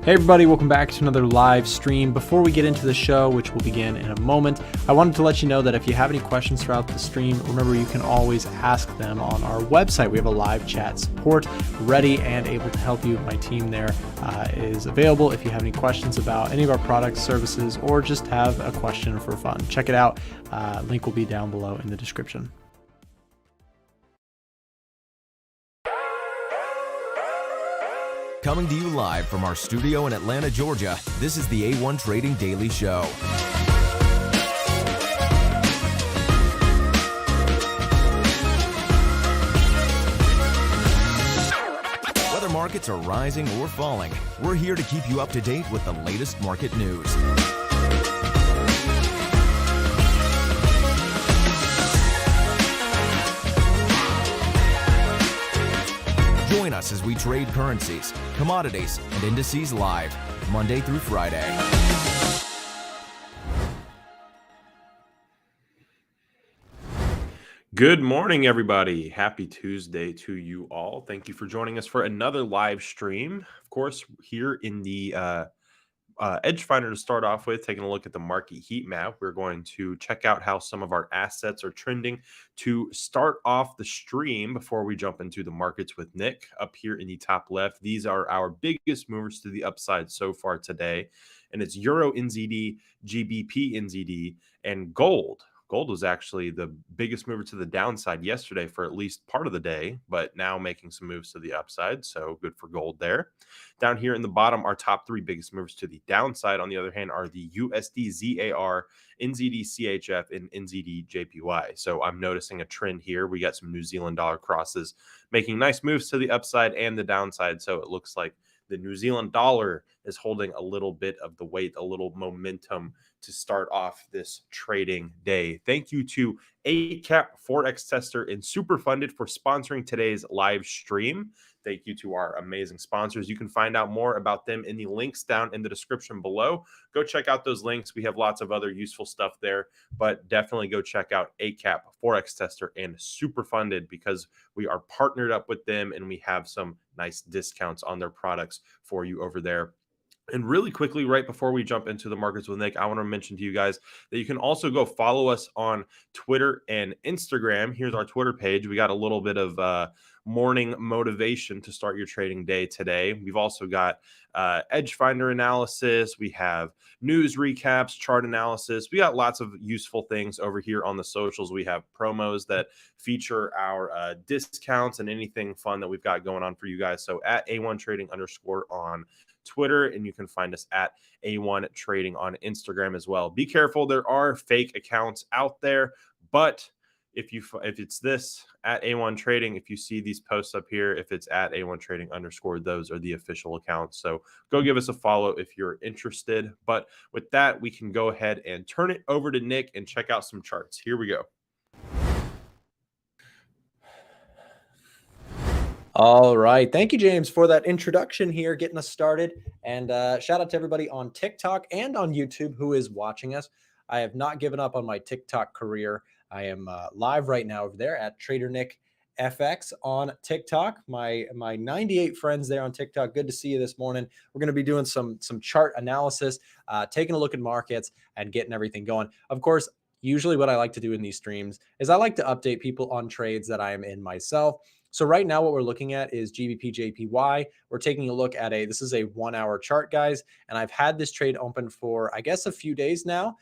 Hey everybody, welcome back to another live stream. Before we get into the show, which will begin in a moment, I wanted to let you know that if you have any questions throughout the stream, remember you can always ask them on our website. We have a live chat support ready and able to help you. My team there is available if you have any questions about any of our products, services, or just have a question for fun. Check it out. Link will be down below in the description. Coming to you live from our studio in Atlanta, Georgia, this is the A1 Trading Daily Show. Whether markets are rising or falling, we're here to keep you up to date with the latest market news. Join us as we trade currencies, commodities, and indices live, Monday through Friday. Good morning, everybody. Happy Tuesday to you all. Thank you for joining us for another live stream. Of course, here in the Edge Finder to start off with, taking a look at the market heat map. We're going to check out how some of our assets are trending to start off the stream before we jump into the markets with Nick. Up here in the top left, these are our biggest movers to the upside so far today, and it's Euro NZD, GBP NZD, and gold. Gold was actually the biggest mover to the downside yesterday for at least part of the day, but now making some moves to the upside, so good for gold there. Down here in the bottom, our top three biggest movers to the downside, on the other hand, are the USDZAR, NZDCHF, and NZDJPY. So I'm noticing a trend here. We got some New Zealand dollar crosses making nice moves to the upside and the downside, so it looks like the New Zealand dollar is holding a little bit of the weight, a little momentum to start off this trading day. Thank you to 8cap Forex Tester and Superfunded for sponsoring today's live stream. Thank you to our amazing sponsors. You can find out more about them in the links down in the description below. Go check out those links. We have lots of other useful stuff there, but definitely go check out 8cap Forex Tester and Superfunded because we are partnered up with them and we have some nice discounts on their products for you over there. And really quickly, right before we jump into the markets with Nick, I want to mention to you guys that you can also go follow us on Twitter and Instagram. Here's our Twitter page. We got a little bit of morning motivation to start your trading day today. We've also got Edge Finder analysis. We have news recaps, chart analysis. We got lots of useful things over here on the socials. We have promos that feature our discounts and anything fun that we've got going on for you guys. So at A1 Trading _ on Twitter, and you can find us at A1 Trading on Instagram as well. Be careful, there are fake accounts out there, but if it's this at A1 Trading, if you see these posts up here, if it's at A1 Trading _ those are the official accounts. So go give us a follow if you're interested. But with that, we can go ahead and turn it over to Nick and check out some charts. Here we go. All right. Thank you, James, for that introduction here, getting us started. And shout out to everybody on TikTok and on YouTube who is watching us. I have not given up on my TikTok career. I am live right now over there at Trader Nick FX on TikTok. My 98 friends there on TikTok. Good to see you this morning. We're going to be doing some chart analysis, taking a look at markets and getting everything going. Of course, usually what I like to do in these streams is I like to update people on trades that I am in myself. So right now what we're looking at is GBPJPY. We're taking a look at this is a 1 hour chart, guys. And I've had this trade open for, I guess, a few days now.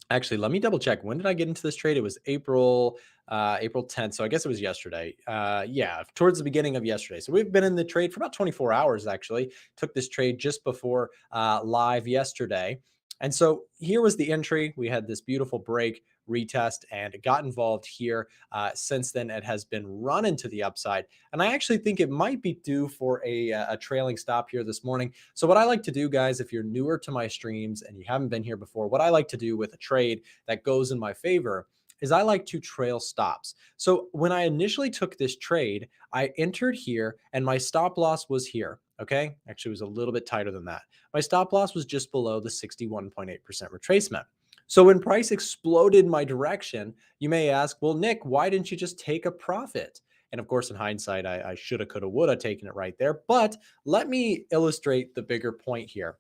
Actually, let me double check. When did I get into this trade? It was April 10th. So I guess it was yesterday. Yeah, towards the beginning of yesterday. So we've been in the trade for about 24 hours, actually. Took this trade just before live yesterday. And so here was the entry. We had this beautiful break, retest, and it got involved here. Since then, it has been running to the upside. And I actually think it might be due for a trailing stop here this morning. So what I like to do, guys, if you're newer to my streams and you haven't been here before, what I like to do with a trade that goes in my favor is I like to trail stops. So when I initially took this trade, I entered here and my stop loss was here. Okay. Actually, it was a little bit tighter than that. My stop loss was just below the 61.8% retracement. So when price exploded my direction, you may ask, well, Nick, why didn't you just take a profit? And of course, in hindsight, I shoulda, coulda, woulda taken it right there. But let me illustrate the bigger point here.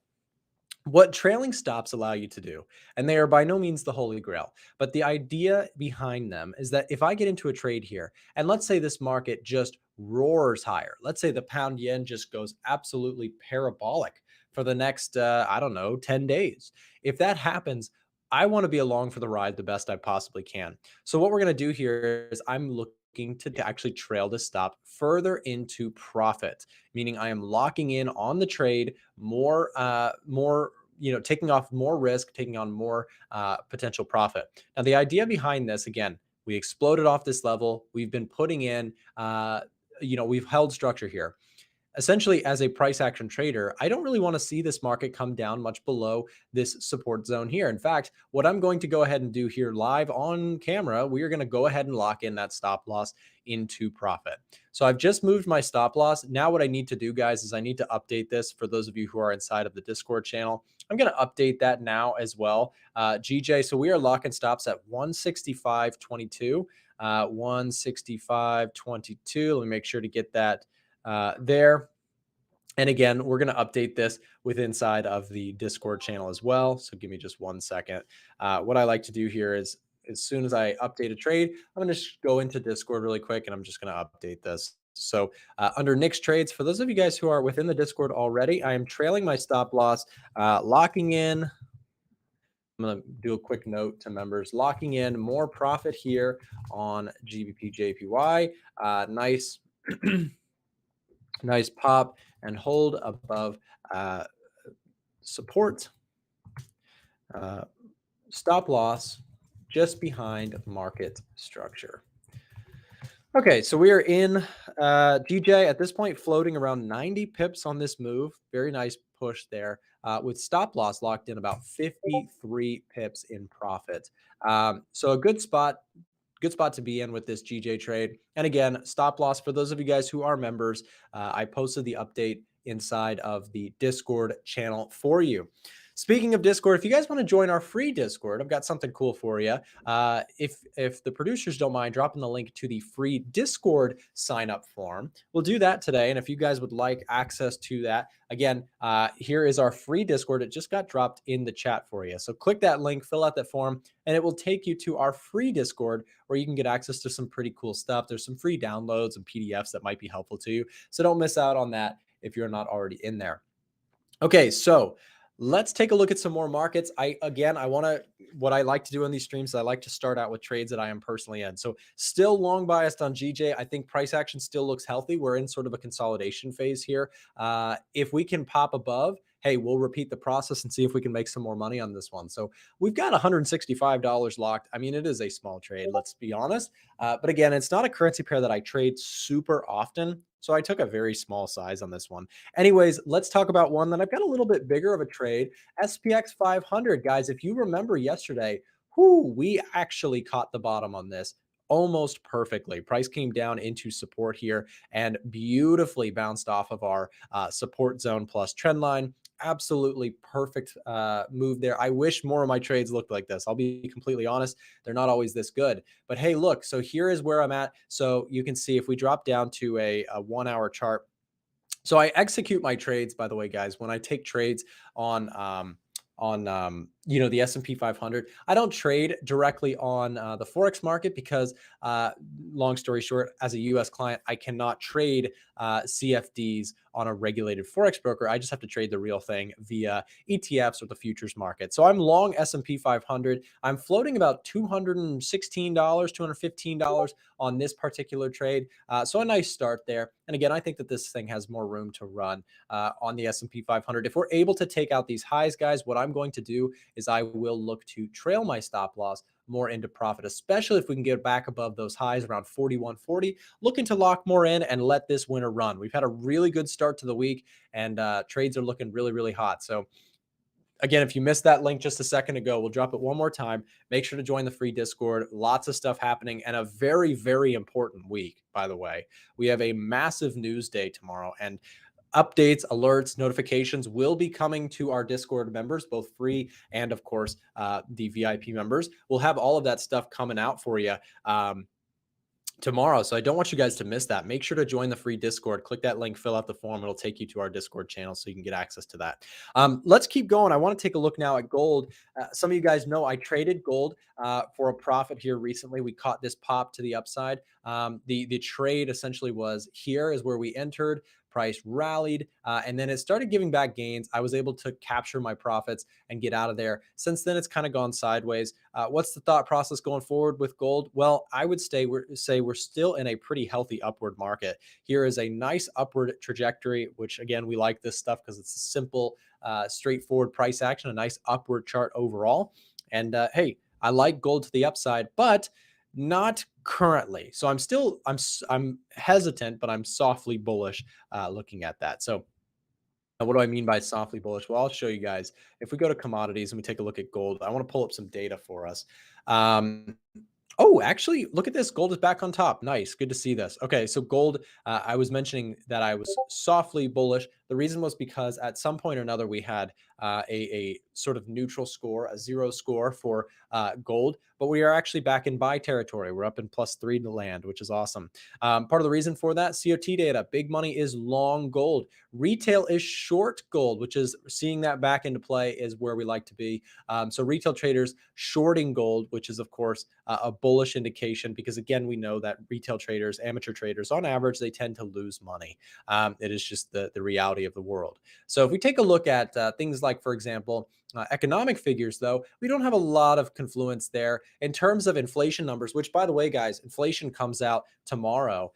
What trailing stops allow you to do, and they are by no means the holy grail, but the idea behind them is that if I get into a trade here, and let's say this market just roars higher, let's say the pound yen just goes absolutely parabolic for the next, I don't know, 10 days. If that happens, I want to be along for the ride the best I possibly can. So, what we're going to do here is I'm looking to actually trail this stop further into profit, meaning I am locking in on the trade more, taking off more risk, taking on more potential profit. Now, the idea behind this, again, we exploded off this level. We've been putting in, we've held structure here. Essentially, as a price action trader, I don't really want to see this market come down much below this support zone here. In fact, what I'm going to go ahead and do here live on camera, we are going to go ahead and lock in that stop loss into profit. So I've just moved my stop loss. Now what I need to do, guys, is I need to update this for those of you who are inside of the Discord channel. I'm going to update that now as well. GJ, so we are locking stops at 165.22, 165.22. Let me make sure to get that there. And again, we're going to update this with inside of the Discord channel as well. So give me just 1 second. What I like to do here is as soon as I update a trade, I'm going to go into Discord really quick and I'm just going to update this. So under Nick's trades, for those of you guys who are within the Discord already, I am trailing my stop loss, locking in. I'm going to do a quick note to members, locking in more profit here on GBPJPY. Nice. Nice pop and hold above support, stop loss just behind market structure. Okay, so we are in DJ at this point, floating around 90 pips on this move. Very nice push there with stop loss locked in about 53 pips in profit. So a good spot to be in with this GJ trade. And again, stop loss for those of you guys who are members. I posted the update inside of the Discord channel for you. Speaking of Discord, if you guys want to join our free Discord, I've got something cool for you. If the producers don't mind dropping the link to the free Discord sign up form, we'll do that today. And if you guys would like access to that, again, here is our free Discord. It just got dropped in the chat for you. So click that link, fill out that form, and it will take you to our free Discord where you can get access to some pretty cool stuff. There's some free downloads and PDFs that might be helpful to you. So don't miss out on that if you're not already in there. Okay, so let's take a look at some more markets. What I like to do in these streams is I like to start out with trades that I am personally in. So still long biased on GJ. I think price action still looks healthy. We're in sort of a consolidation phase here. If we can pop above, hey, we'll repeat the process and see if we can make some more money on this one. So we've got $165 locked. I mean, it is a small trade, let's be honest. But again, it's not a currency pair that I trade super often. So I took a very small size on this one. Anyways, let's talk about one that I've got a little bit bigger of a trade. SPX 500, guys, if you remember yesterday, we actually caught the bottom on this almost perfectly. Price came down into support here and beautifully bounced off of our support zone plus trend line. Absolutely perfect move there. I wish more of my trades looked like this. I'll be completely honest. They're not always this good. But hey, look, so here is where I'm at. So you can see if we drop down to a 1 hour chart. So I execute my trades, by the way, guys, when I take trades on the S&P 500. I don't trade directly on the Forex market because, long story short, as a U.S. client, I cannot trade CFDs on a regulated Forex broker. I just have to trade the real thing via ETFs or the futures market. So I'm long S&P 500. I'm floating about $216, $215 on this particular trade. So a nice start there. And again, I think that this thing has more room to run on the S&P 500. If we're able to take out these highs, guys, what I'm going to do is I will look to trail my stop loss more into profit, especially if we can get back above those highs around 41.40, looking to lock more in and let this winter run. We've had a really good start to the week and trades are looking really, really hot. So again, if you missed that link just a second ago, we'll drop it one more time. Make sure to join the free Discord. Lots of stuff happening and a very, very important week, by the way. We have a massive news day tomorrow and updates, alerts, notifications will be coming to our Discord members, both free and, of course, the VIP members. We'll have all of that stuff coming out for you. tomorrow. So I don't want you guys to miss that. Make sure to join the free Discord. Click that link, fill out the form. It'll take you to our Discord channel so you can get access to that. Let's keep going. I want to take a look now at gold. Some of you guys know I traded gold for a profit here recently. We caught this pop to the upside. The trade essentially was here is where we entered. Price rallied and then it started giving back gains. I was able to capture my profits and get out of there. Since then, it's kind of gone sideways. What's the thought process going forward with gold? Well, I would say we're still in a pretty healthy upward market. Here is a nice upward trajectory, which again, we like this stuff because it's a simple, straightforward price action, a nice upward chart overall. And hey, I like gold to the upside, but not currently. So I'm hesitant, but I'm softly bullish looking at that. So what do I mean by softly bullish? Well, I'll show you guys. If we go to commodities and we take a look at gold, I want to pull up some data for us. Oh, actually, look at this. Gold is back on top. Nice. Good to see this. Okay, so gold, I was mentioning that I was softly bullish. The reason was because at some point or another, we had a sort of neutral score, a zero score for gold, but we are actually back in buy territory. We're up in +3 to land, which is awesome. Part of the reason for that, COT data, big money is long gold. Retail is short gold, which is seeing that back into play is where we like to be. So retail traders shorting gold, which is of course a bullish indication because again, we know that retail traders, amateur traders, on average, they tend to lose money. It is just the reality of the world. So if we take a look at things like, for example, economic figures, though, we don't have a lot of confluence there in terms of inflation numbers, which, by the way, guys, inflation comes out tomorrow.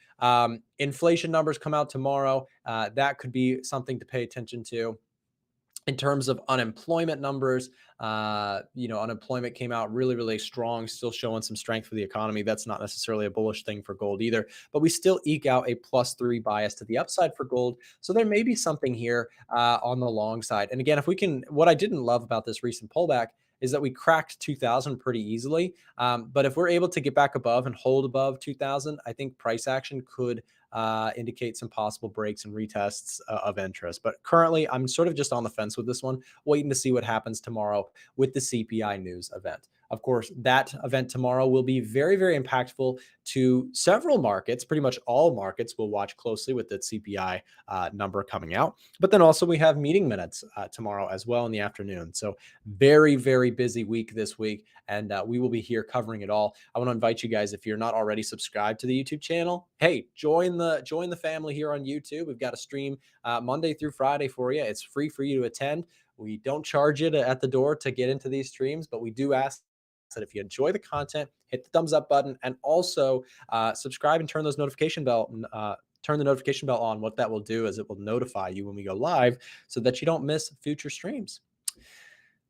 Inflation numbers come out tomorrow. That could be something to pay attention to. In terms of unemployment numbers, unemployment came out really, really strong, still showing some strength for the economy. That's not necessarily a bullish thing for gold either, but we still eke out a +3 bias to the upside for gold. So there may be something here on the long side. And again, if we can, what I didn't love about this recent pullback is that we cracked 2000 pretty easily. But if we're able to get back above and hold above 2000, I think price action could indicate some possible breaks and retests of interest. But currently, I'm sort of just on the fence with this one, waiting to see what happens tomorrow with the CPI news event. Of course, that event tomorrow will be very, very impactful to several markets. Pretty much all markets will watch closely with the CPI number coming out. But then also we have meeting minutes tomorrow as well in the afternoon. So very, very busy week this week. And we will be here covering it all. I want to invite you guys, if you're not already subscribed to the YouTube channel, hey, join the family here on YouTube. We've got a stream Monday through Friday for you. It's free for you to attend. We don't charge you at the door to get into these streams, but we do ask that if you enjoy the content, hit the thumbs up button and also subscribe and turn the notification bell on. What that will do is it will notify you when we go live so that you don't miss future streams.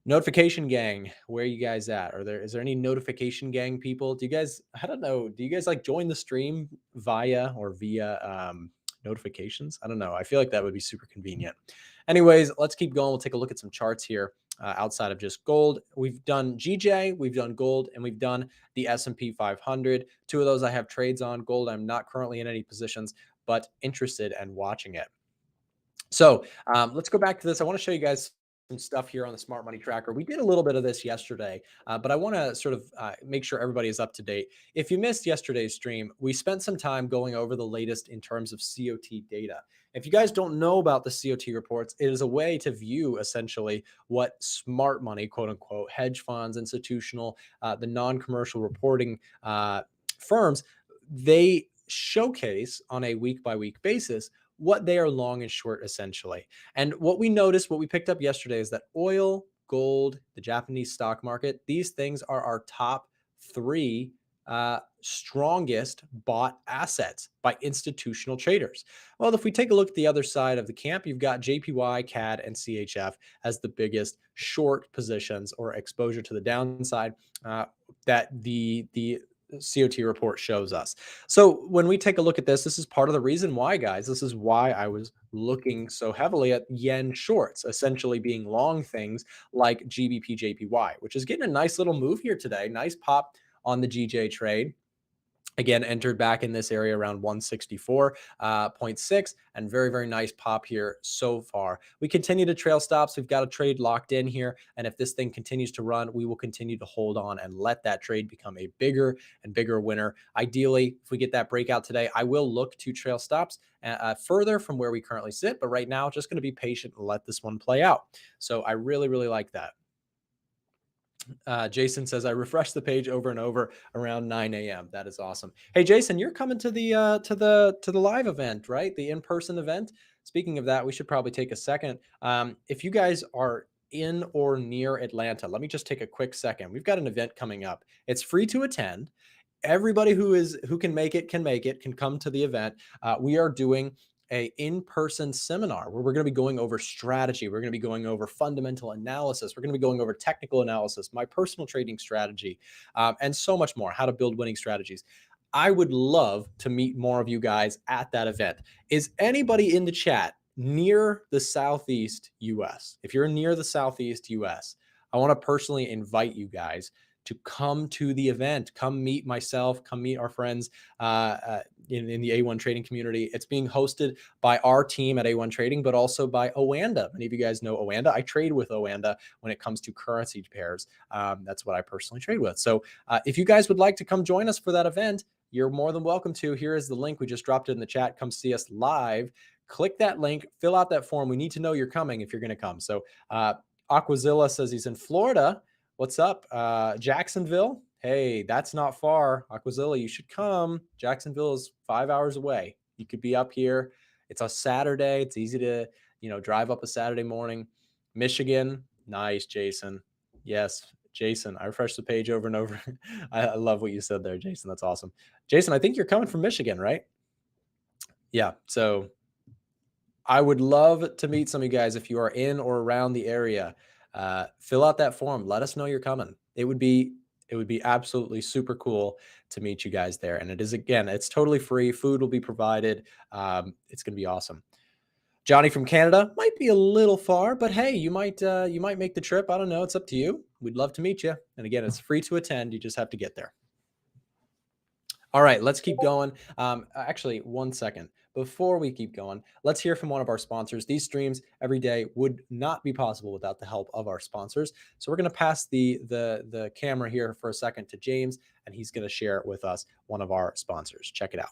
Notification gang, where are you guys at? Is there any notification gang people? Do you guys, I don't know, do you guys like join the stream via notifications? I don't know. I feel like that would be super convenient. Anyways, let's keep going. We'll take a look at some charts here outside of just gold. We've done GJ, we've done gold, and we've done the S&P 500. Two of those I have trades on. Gold, I'm not currently in any positions, but interested and watching it. So let's go back to this. I want to show you guys some stuff here on the Smart Money Tracker. We did a little bit of this yesterday, but I want to sort of make sure everybody is up to date. If you missed yesterday's stream, we spent some time going over the latest in terms of COT data. If you guys don't know about the COT reports, it is a way to view essentially what smart money, quote unquote, hedge funds, institutional, the non-commercial reporting firms, they showcase on a week-by-week basis what they are long and short essentially. And what we noticed, what we picked up yesterday is that oil, gold, the Japanese stock market, these things are our top three strongest bought assets by institutional traders. Well, if we take a look at the other side of the camp, you've got JPY, CAD, and CHF as the biggest short positions or exposure to the downside that the COT report shows us. So when we take a look at this, this is part of the reason why, guys, this is why I was looking so heavily at yen shorts, essentially being long things like GBP, JPY, which is getting a nice little move here today. Nice pop on the GJ trade. Again, entered back in this area around 164.6, and very, very nice pop here so far. We continue to trail stops. We've got a trade locked in here. And if this thing continues to run, we will continue to hold on and let that trade become a bigger and bigger winner. Ideally, if we get that breakout today, I will look to trail stops further from where we currently sit. But right now, just going to be patient and let this one play out. So I really, really like that. Jason says, I refresh the page over and over around 9 a.m. That is awesome. Hey, Jason, you're coming to the live event, right? The in-person event. Speaking of that, we should probably take a second. If you guys are in or near Atlanta, let me just take a quick second. We've got an event coming up. It's free to attend. Everybody who can make it, can come to the event. We are doing a in-person seminar where we're going to be going over strategy. We're going to be going over fundamental analysis. We're going to be going over technical analysis, my personal trading strategy, and so much more, how to build winning strategies. I would love to meet more of you guys at that event. Is anybody in the chat near the Southeast US? If you're near the Southeast US, I want to personally invite you guys to come to the event, come meet myself, come meet our friends in the A1 trading community. It's being hosted by our team at A1 Trading, but also by Oanda. Many of you guys know Oanda. I trade with Oanda when it comes to currency pairs. That's what I personally trade with. So if you guys would like to come join us for that event, you're more than welcome to. Here is the link. We just dropped it in the chat. Come see us live. Click that link, fill out that form. We need to know you're coming if you're going to come. So Aquazilla says he's in Florida. What's up? Jacksonville? Hey, that's not far. Aquazilla, you should come. Jacksonville is 5 hours away. You could be up here. It's a Saturday. It's easy to, drive up a Saturday morning. Michigan. Nice, Jason. Yes, Jason. I refreshed the page over and over. I love what you said there, Jason. That's awesome. Jason, I think you're coming from Michigan, right? Yeah. So I would love to meet some of you guys if you are in or around the area. Fill out that form. Let us know you're coming. It would be absolutely super cool to meet you guys there. And it is, again, it's totally free. Food will be provided. It's going to be awesome. Johnny from Canada might be a little far, but hey, you might make the trip. I don't know. It's up to you. We'd love to meet you. And again, it's free to attend. You just have to get there. All right, let's keep going. Actually, 1 second. Before we keep going, let's hear from one of our sponsors. These streams every day would not be possible without the help of our sponsors. So we're going to pass the camera here for a second to James, and he's going to share with us one of our sponsors. Check it out.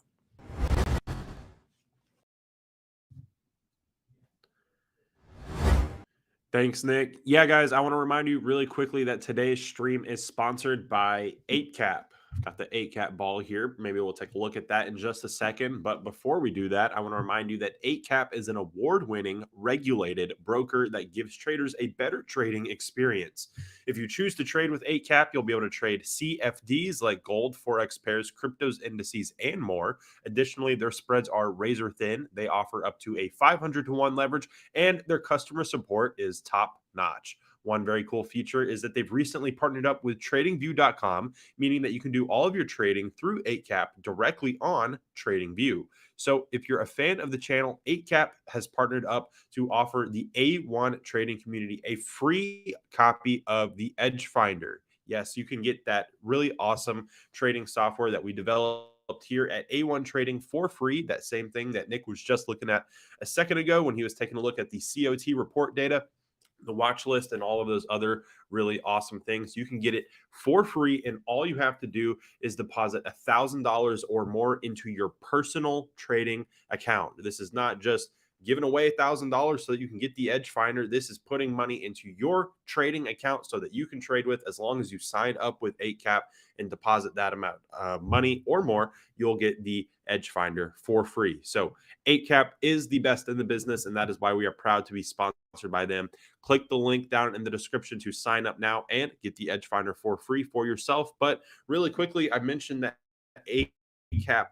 Thanks, Nick. Yeah, guys, I want to remind you really quickly that today's stream is sponsored by 8cap. Got the 8cap ball here. Maybe we'll take a look at that in just a second. But before we do that, I want to remind you that 8cap is an award-winning, regulated broker that gives traders a better trading experience. If you choose to trade with 8cap, you'll be able to trade CFDs like gold, Forex pairs, cryptos, indices, and more. Additionally, their spreads are razor thin. They offer up to a 500-to-1 leverage, and their customer support is top-notch. One very cool feature is that they've recently partnered up with TradingView.com, meaning that you can do all of your trading through 8cap directly on TradingView. So if you're a fan of the channel, 8cap has partnered up to offer the A1 trading community a free copy of the Edge Finder. Yes, you can get that really awesome trading software that we developed here at A1 Trading for free. That same thing that Nick was just looking at a second ago when he was taking a look at the COT report data, the watch list, and all of those other really awesome things. You can get it for free, and all you have to do is deposit $1,000 or more into your personal trading account. This is not just giving away $1,000 so that you can get the Edge Finder. This is putting money into your trading account so that you can trade with. As long as you sign up with 8cap and deposit that amount of money or more, you'll get the Edge Finder for free. So 8cap is the best in the business, and that is why we are proud to be sponsored by them. Click the link down in the description to sign up now and get the Edge Finder for free for yourself. But really quickly, I mentioned that 8cap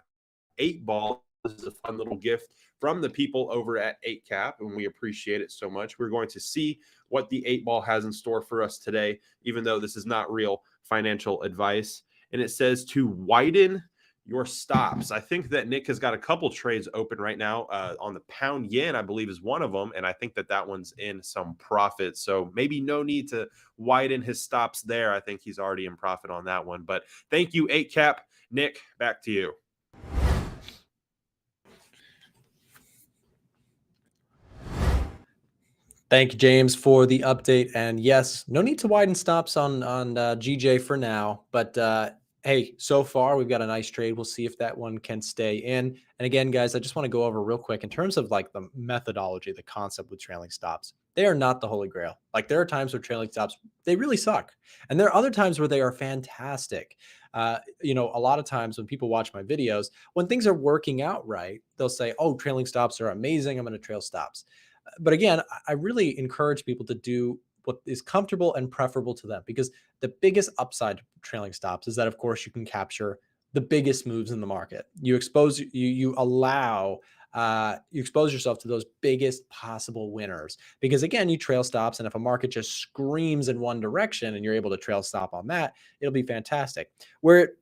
8-ball is a fun little gift from the people over at 8cap, and we appreciate it so much. We're going to see what the 8-ball has in store for us today, even though this is not real financial advice. And it says to widen your stops. I think that Nick has got a couple trades open right now on the pound yen, I believe, is one of them. And I think that one's in some profit. So maybe no need to widen his stops there. I think he's already in profit on that one. But thank you, 8cap. Nick, back to you. Thank you, James, for the update. And yes, no need to widen stops on GJ for now. But hey, so far we've got a nice trade. We'll see if that one can stay in. And again, guys, I just want to go over real quick in terms of like the methodology, the concept with trailing stops. They are not the holy grail. Like there are times where trailing stops, they really suck. And there are other times where they are fantastic. You know, a lot of times when people watch my videos, when things are working out right, they'll say, oh, trailing stops are amazing. I'm going to trail stops. But again, I really encourage people to do what is comfortable and preferable to them, because the biggest upside to trailing stops is that, of course, you can capture the biggest moves in the market. You expose, you allow, you expose yourself to those biggest possible winners, because again, you trail stops. And if a market just screams in one direction and you're able to trail stop on that, it'll be fantastic. Where it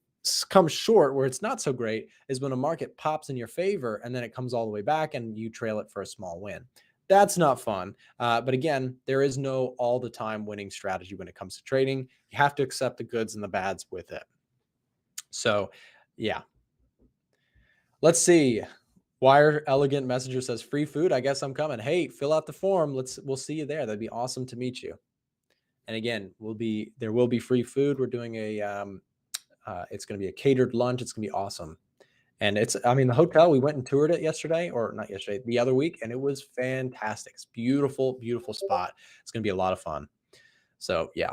comes short, where it's not so great, is when a market pops in your favor and then it comes all the way back and you trail it for a small win. That's not fun. But again, there is no all the time winning strategy when it comes to trading. You have to accept the goods and the bads with it. So, yeah. Let's see. Wire Elegant Messenger says free food. I guess I'm coming. Hey, fill out the form. We'll see you there. That'd be awesome to meet you. And again, there will be free food. We're doing it's going to be a catered lunch. It's going to be awesome. And I mean, the hotel, we went and toured it yesterday, or not yesterday, the other week, and it was fantastic. It's beautiful, beautiful spot. It's going to be a lot of fun. So yeah,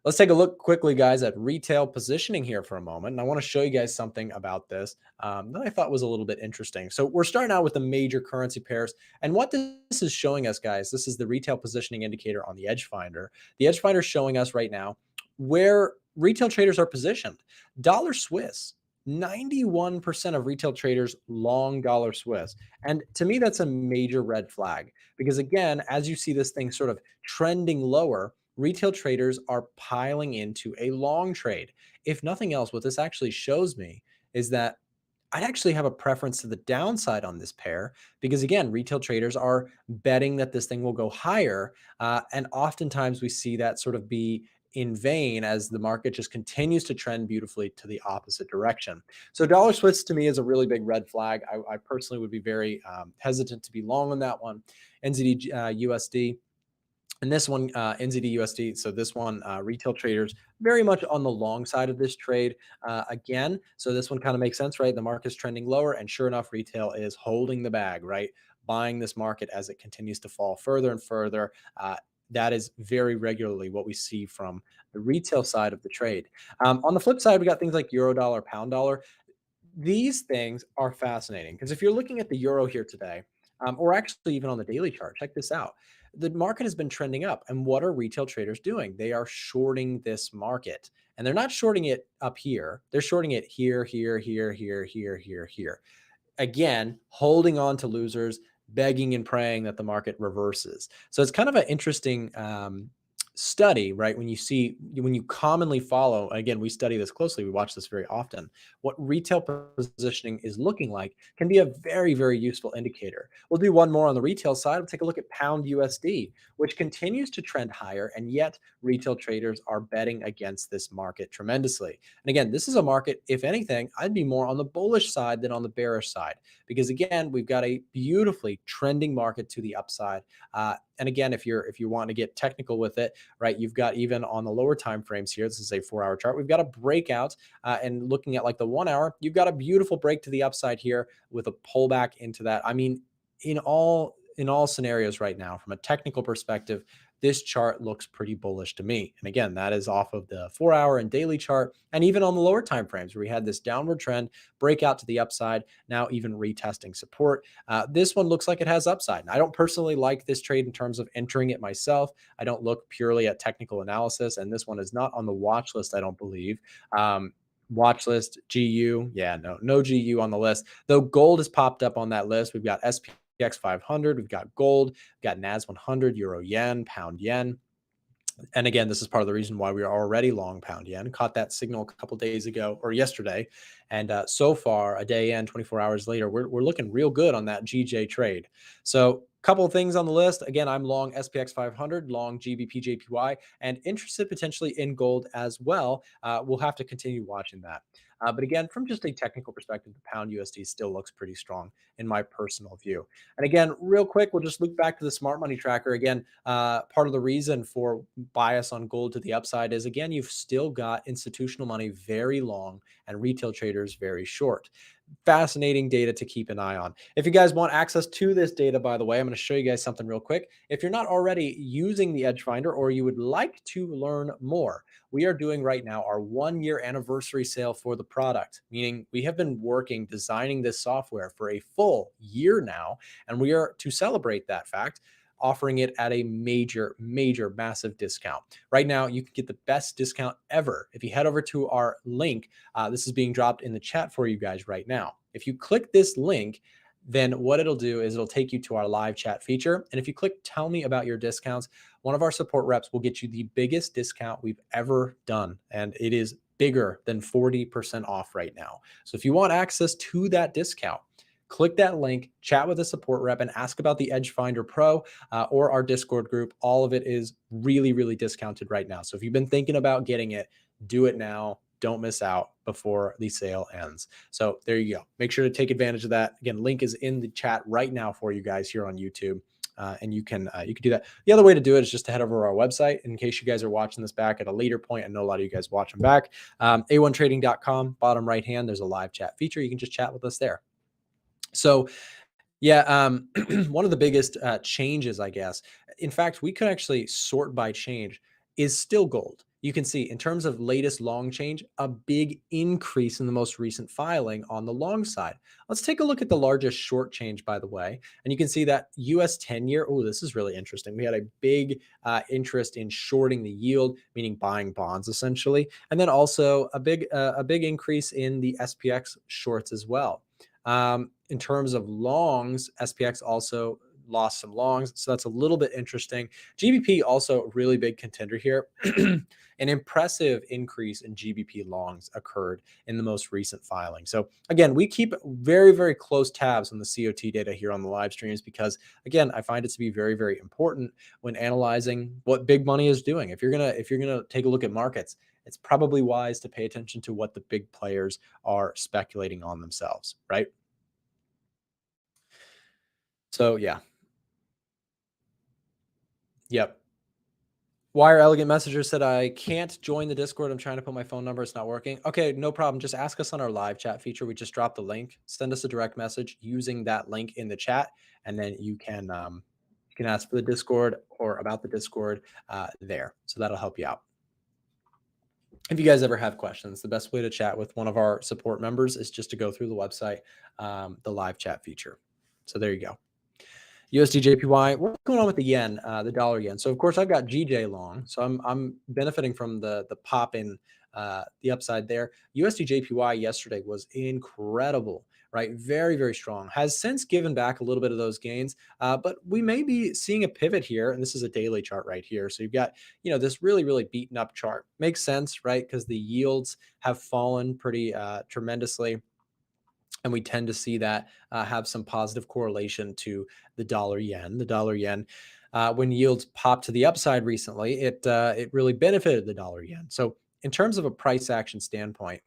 let's take a look quickly, guys, at retail positioning here for a moment. And I want to show you guys something about this that I thought was a little bit interesting. So we're starting out with the major currency pairs. And what this is showing us, guys, this is the retail positioning indicator on the Edge Finder. The Edge Finder is showing us right now where retail traders are positioned. Dollar Swiss, 91% of retail traders long dollar Swiss. And to me, that's a major red flag, because again, as you see this thing sort of trending lower, retail traders are piling into a long trade. If nothing else, what this actually shows me is that I'd actually have a preference to the downside on this pair, because again, retail traders are betting that this thing will go higher. And oftentimes we see that sort of be in vain as the market just continues to trend beautifully to the opposite direction. So dollar Swiss to me is a really big red flag. I personally would be very hesitant to be long on that one. NZD USD. And this one, NZD USD. So this one, retail traders very much on the long side of this trade again. So this one kind of makes sense, right? The market's trending lower, and sure enough, retail is holding the bag, right? Buying this market as it continues to fall further and further. That is very regularly what we see from the retail side of the trade. On the flip side, we got things like euro dollar, pound dollar. These things are fascinating, because if you're looking at the euro here today, or actually even on the daily chart, check this out. The market has been trending up. And what are retail traders doing? They are shorting this market. And they're not shorting it up here. They're shorting it here, here, here, here, here, here, here. Again, holding on to losers, begging and praying that the market reverses. So it's kind of an interesting study, right? When you commonly follow, again, we study this closely, we watch this very often, what retail positioning is looking like can be a very, very useful indicator. We'll do one more on the retail side. We'll take a look at pound USD, which continues to trend higher, and yet retail traders are betting against this market tremendously. And again, this is a market, if anything, I'd be more on the bullish side than on the bearish side, because again, we've got a beautifully trending market to the upside. And again, if you want to get technical with it, right, you've got, even on the lower time frames here, this is a 4-hour chart, we've got a breakout, and looking at like the 1 hour, you've got a beautiful break to the upside here with a pullback into that. I mean, in all scenarios right now, from a technical perspective, this chart looks pretty bullish to me. And again, that is off of the 4-hour and daily chart, and even on the lower time frames where we had this downward trend, breakout to the upside, now even retesting support. This one looks like it has upside. And I don't personally like this trade in terms of entering it myself. I don't look purely at technical analysis, and this one is not on the watch list, I don't believe. Watch list, GU, yeah, no GU on the list, though gold has popped up on that list. We've got SPX 500, we've got gold, we've got NAS 100, euro yen, pound yen. And again, this is part of the reason why we are already long pound yen. Caught that signal a couple days ago, or yesterday, and so far, a day in, 24 hours later, we're looking real good on that GJ trade. So couple of things on the list. Again, I'm long SPX 500, long GBPJPY, and interested potentially in gold as well. We'll have to continue watching that. But again, from just a technical perspective, the pound USD still looks pretty strong in my personal view. And again, real quick, we'll just look back to the smart money tracker. Again, part of the reason for bias on gold to the upside is, again, you've still got institutional money very long and retail traders very short. Fascinating data to keep an eye on. If you guys want access to this data, by the way, I'm going to show you guys something real quick. If you're not already using the Edge Finder or you would like to learn more, we are doing right now our 1-year anniversary sale for the product, meaning we have been working designing this software for a full year now, and we are, to celebrate that fact, offering it at a major, massive discount. Right now, you can get the best discount ever. If you head over to our link, this is being dropped in the chat for you guys right now. If you click this link, then what it'll do is it'll take you to our live chat feature. And if you click tell me about your discounts, one of our support reps will get you the biggest discount we've ever done. And it is bigger than 40% off right now. So if you want access to that discount, click that link, chat with a support rep, and ask about the Edge Finder Pro or our Discord group. All of it is really discounted right now. So if you've been thinking about getting it, do it now. Don't miss out before the sale ends. So there you go. Make sure to take advantage of that. Again, link is in the chat right now for you guys here on YouTube. And you can do that. The other way to do it is just to head over to our website. In case you guys are watching this back at a later point, I know a lot of you guys watch them back. A1trading.com, bottom right hand, there's a live chat feature. You can just chat with us there. So yeah, one of the biggest changes, I guess, in fact, we could actually sort by change, is still gold. You can see in terms of latest long change, a big increase in the most recent filing on the long side. Let's take a look at the largest short change, by the way. And you can see that US 10-year, oh, this is really interesting. We had a big interest in shorting the yield, meaning buying bonds essentially. And then also a big increase in the SPX shorts as well. In terms of longs, SPX also lost some longs. So that's a little bit interesting. GBP also a really big contender here. An impressive increase in GBP longs occurred in the most recent filing. So again, we keep very close tabs on the COT data here on the live streams because, again, I find it to be very important when analyzing what big money is doing. If you're gonna take a look at markets, it's probably wise to pay attention to what the big players are speculating on themselves, right? So yeah. Yep. Wire Elegant Messenger said, I can't join the Discord. I'm trying to put my phone number. It's not working. Okay, no problem. Just ask us on our live chat feature. We just dropped the link. Send us a direct message using that link in the chat, and then you can ask for the Discord or about the Discord there. So that'll help you out. If you guys ever have questions, the best way to chat with one of our support members is just to go through the website, the live chat feature. So there you go. USDJPY, what's going on with the yen, the dollar yen? So of course I've got GJ long, so I'm benefiting from the pop in the upside there. USDJPY yesterday was incredible, right? Very strong. Has since given back a little bit of those gains, but we may be seeing a pivot here, and this is a daily chart right here. So you've got this really beaten up chart. Makes sense, right? Because the yields have fallen pretty tremendously. And we tend to see that have some positive correlation to the dollar yen. The dollar yen, when yields popped to the upside recently, it really benefited the dollar yen. So in terms of a price action standpoint,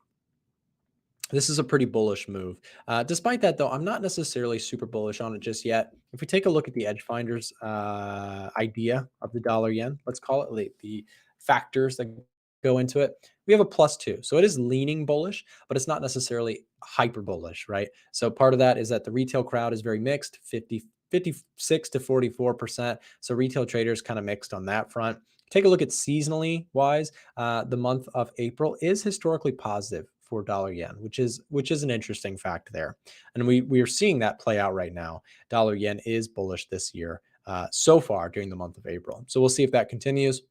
this is a pretty bullish move. Despite that, though, I'm not necessarily super bullish on it just yet. If we take a look at the Edge Finder's idea of the dollar yen, let's call it the factors that go into it, we have a +2. So it is leaning bullish, but it's not necessarily hyper bullish, right? So part of that is that the retail crowd is very mixed, 56 to 44%. So retail traders kind of mixed on that front. Take a look at seasonally wise. The month of April is historically positive for dollar yen, which is an interesting fact there. And we are seeing that play out right now. Dollar yen is bullish this year so far during the month of April. So we'll see if that continues.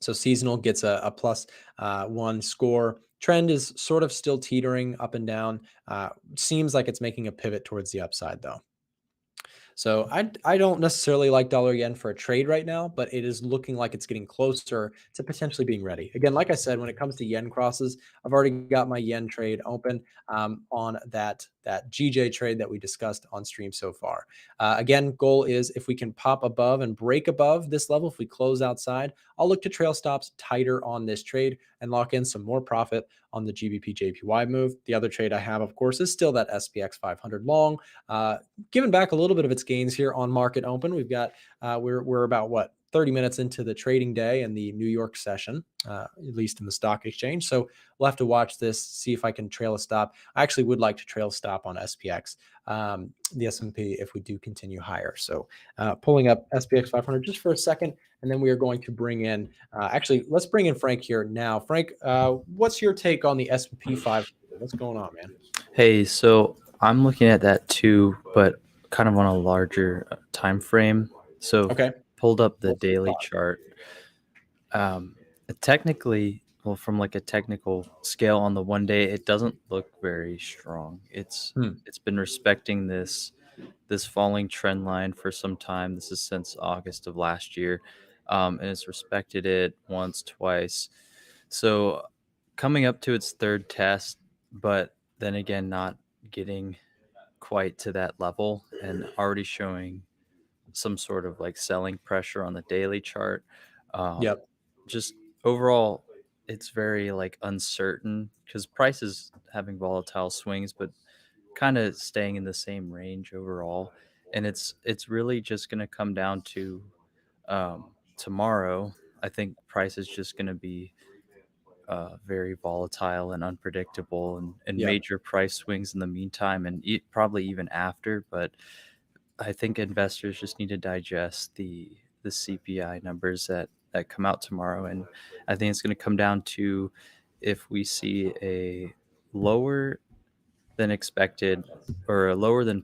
So seasonal gets a +1 score. Trend is sort of still teetering up and down. Seems like it's making a pivot towards the upside though. So I don't necessarily like dollar yen for a trade right now, but it is looking like it's getting closer to potentially being ready. Again, like I said, when it comes to yen crosses, I've already got my yen trade open on that that GJ trade that we discussed on stream so far. Again, goal is if we can pop above and break above this level, if we close outside, I'll look to trail stops tighter on this trade and lock in some more profit on the GBP JPY move. The other trade I have, of course, is still that SPX 500 long, giving back a little bit of its gains here on market open. We've got we're about what 30 minutes into the trading day and the New York session, at least in the stock exchange. So we'll have to watch this, see if I can trail a stop. I actually would like to trail stop on SPX, the S&P, if we do continue higher. So pulling up SPX 500 just for a second, and then we are going to bring in, actually, let's bring in Frank here now. Frank, what's your take on the S&P 500? What's going on, man? Hey, so I'm looking at that too, but kind of on a larger time frame. So Okay. pulled up the What's your daily thought? chart. Technically, well, from like a technical scale on the 1 day, it doesn't look very strong. It's been respecting this falling trend line for some time. This is since August of last year, and it's respected it once, twice. So coming up to its third test, but then again, not getting quite to that level and already showing some sort of like selling pressure on the daily chart. Yep. Just overall, it's very like uncertain because price is having volatile swings, but kind of staying in the same range overall. And it's really just going to come down to tomorrow. I think price is just going to be very volatile and unpredictable, and Yep. major price swings in the meantime, and probably even after. But I think investors just need to digest the CPI numbers that come out tomorrow, and I think it's going to come down to if we see a lower than expected or a lower than